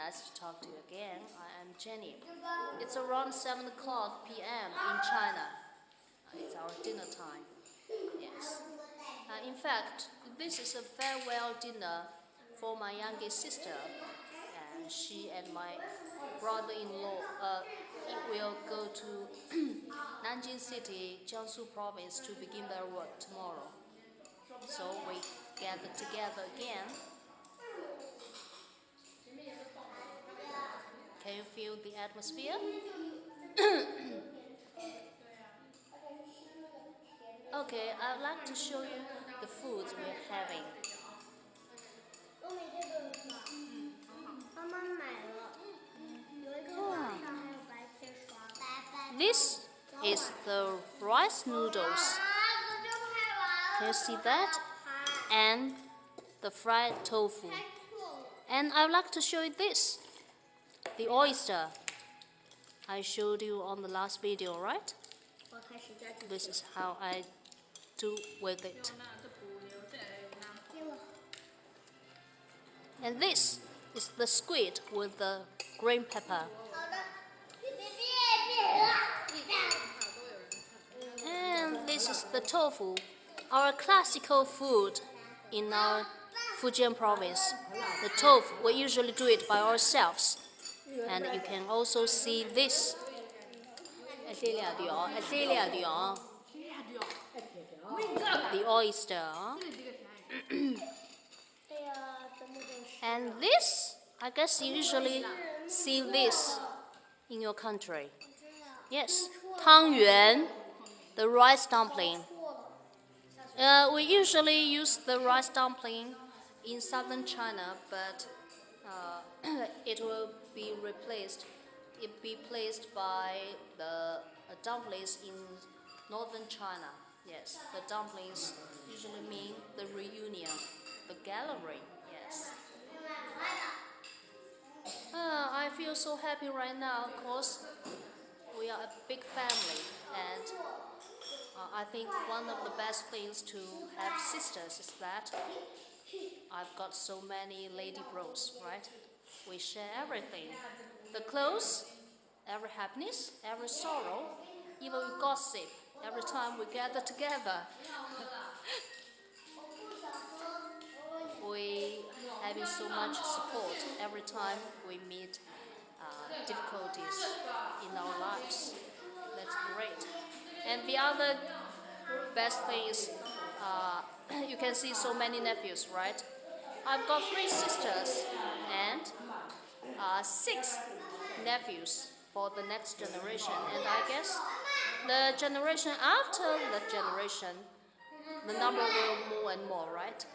Nice to talk to you again. I am Jenny. It's around 7 o'clock p.m. in China. It's our dinner time. Yes. In fact, this is a farewell dinner for my youngest sister. And she and my brother-in-law will go to Nanjing city, Jiangsu province to begin their work tomorrow. So we gather together again. Can you feel the atmosphere? Okay, I'd like to show you the foods we're having. This is the rice noodles. Can you see that? And the fried tofu. And I'd like to show you this, the oyster. I showed you on the last video, right? This is how I do with it. And this is the squid with the green pepper. And this is the tofu, our classical food in our Fujian province. The tofu, we usually do it by ourselves. And you can also see this. The oyster. And this, I guess you usually see this in your country. Yes, Tang Yuan, the rice dumpling. We usually use the rice dumpling in southern China, but it will be replaced. It be placed by the dumplings in northern China. Yes, the dumplings usually mean the reunion, the gathering. Yes. I feel so happy right now because we are a big family, and I think one of the best things to have sisters is that I've got so many lady bros, right? We share everything. The clothes, every happiness, every sorrow, even gossip, every time we gather together. We having so much support every time we meet difficulties in our lives. That's great. And the other best thing is you can see so many nephews, right? I've got 3 sisters and 6 nephews for the next generation. And I guess the generation after the generation, the number will more and more, right?